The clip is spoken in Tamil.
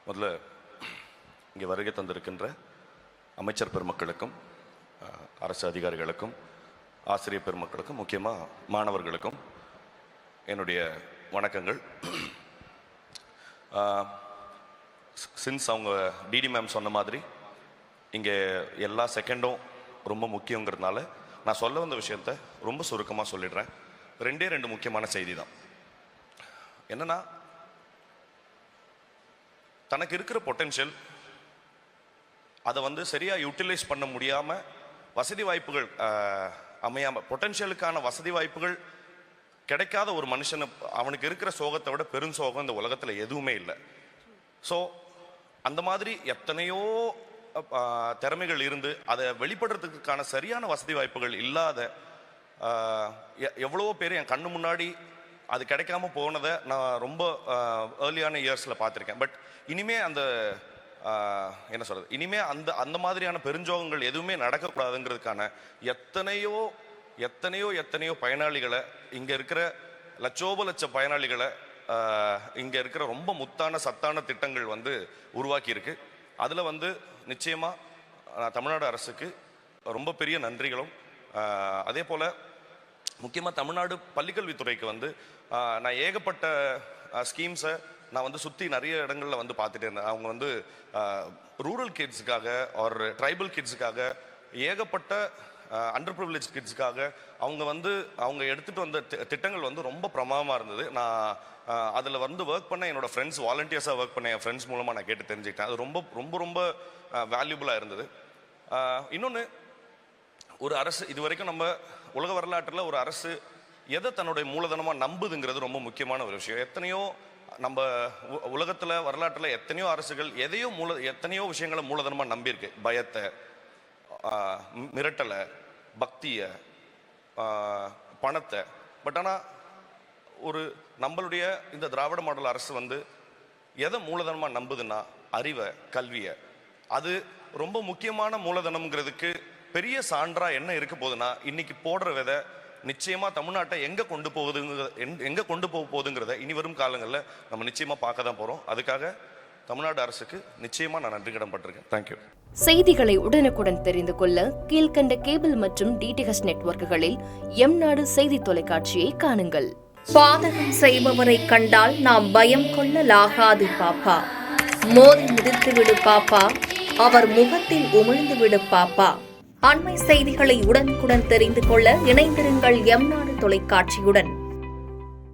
முதல்ல இங்கே வருகை தந்திருக்கின்ற அமைச்சர் பெருமக்களுக்கும் அரசு அதிகாரிகளுக்கும் ஆசிரியர் பெருமக்களுக்கும் முக்கியமாக மாணவர்களுக்கும் என்னுடைய வணக்கங்கள். சின்ஸ் அவங்க டிடி மேம் சொன்ன மாதிரி இங்கே எல்லா செகண்டும் ரொம்ப முக்கியங்கிறதுனால நான் சொல்ல வந்த விஷயத்த ரொம்ப சுருக்கமாக சொல்லிடுறேன். ரெண்டு முக்கியமான செய்தி தான். என்னன்னா, தனக்கு இருக்கிற பொட்டென்ஷியல் அதை சரியாக யூட்டிலைஸ் பண்ண முடியாமல் வசதி வாய்ப்புகள் அமையாமல், பொட்டென்ஷியலுக்கான வசதி வாய்ப்புகள் கிடைக்காத ஒரு மனுஷனை, அவனுக்கு இருக்கிற சோகத்தை விட பெரும் சோகம் இந்த உலகத்தில் எதுவுமே இல்லை. ஸோ அந்த மாதிரி எத்தனையோ திறமைகள் இருந்து அதை வெளிப்படுறதுக்கான சரியான வசதி வாய்ப்புகள் இல்லாத எவ்வளவோ பேர் என் கண்ணு முன்னாடி அது கிடைக்காம போனதை நான் ரொம்ப ஏர்லியான இயர்ஸில் பார்த்துருக்கேன். பட் இனிமே அந்த என்ன சொல்றது, இனிமே அந்த மாதிரியான பெருஞ்சோகங்கள் எதுவுமே நடக்கக்கூடாதுங்கிறதுக்கான எத்தனையோ பயனாளிகளை, இங்க இருக்கிற லட்ச பயனாளிகளை இங்க இருக்கிற ரொம்ப முத்தான சத்தான திட்டங்கள் உருவாக்கி இருக்கு. அதுல நிச்சயமா தமிழ்நாடு அரசுக்கு ரொம்ப பெரிய நன்றிகளும், அதே போல முக்கியமா தமிழ்நாடு பள்ளிக்கல்வித்துறைக்கு நான் ஏகப்பட்ட ஸ்கீம்ஸை நான் சுற்றி நிறைய இடங்களில் பார்த்துட்டே இருந்தேன். அவங்க ரூரல் கிட்ஸுக்காக ஒரு ட்ரைபல் கிட்ஸுக்காக ஏகப்பட்ட அண்டர் ப்ரிவிலேஜ் கிட்ஸுக்காக அவங்க எடுத்துகிட்டு வந்த திட்டங்கள் ரொம்ப பிரமாதமாக இருந்தது. நான் அதில் ஒர்க் பண்ண என்னோட ஃப்ரெண்ட்ஸ், வாலண்டியர்ஸாக ஒர்க் பண்ண என் ஃப்ரெண்ட்ஸ் மூலமாக நான் கேட்டு தெரிஞ்சுக்கிட்டேன். அது ரொம்ப ரொம்ப ரொம்ப வேல்யூபுளாக இருந்தது. இன்னொன்று, ஒரு அரசு இது வரைக்கும் நம்ம உலக வரலாற்றில் ஒரு அரசு எதை தன்னுடைய மூலதனமாக நம்புதுங்கிறது ரொம்ப முக்கியமான ஒரு விஷயம். எத்தனையோ நம்ம உலகத்தில் வரலாற்றில் எத்தனையோ அரசுகள் எத்தனையோ விஷயங்களை மூலதனமாக நம்பியிருக்கு. பயத்தை, மிரட்டலை, பக்தியை, பணத்தை. பட் ஆனால் நம்மளுடைய இந்த திராவிட மாடல் அரசு எதை மூலதனமாக நம்புதுன்னா அறிவை, கல்வியை. அது ரொம்ப முக்கியமான மூலதனம்ங்கிறதுக்கு பெரிய சான்றா என்ன இருக்க போகுதுன்னா, இன்னைக்கு போடுற விதை நிச்சயமா தமிழ்நாட்டை எங்க கொண்டு போக போகுதுங்கிறத இனி வரும் காலங்களில் நம்ம நிச்சயமா பார்க்க தான் போறோம். அதுக்காக தமிழ்நாடு அரசுக்கு நிச்சயமா நான் நன்றி கடன் பட்டிருக்கேன். தேங்க்யூ. செய்திகளை உடனுக்குடன் தெரிந்து கொள்ள கீழ்கண்ட கேபிள் மற்றும் டிடிஹெச் நெட்வொர்க்குகளில் எம்நாடு செய்தி தொலைக்காட்சியை காணுங்கள். பாதகம் செய்பவரை கண்டால் நாம் பயம் கொள்ளலாகாது பாப்பா. மோதி மிதித்து விடு பாப்பா, அவர் முகத்தில் உமிழ்ந்து விடு பாப்பா. அண்மை செய்திகளை உடனுக்குடன் தெரிந்து கொள்ள இணைந்திருங்கள் எம்நாடு தொலைக்காட்சியுடன்.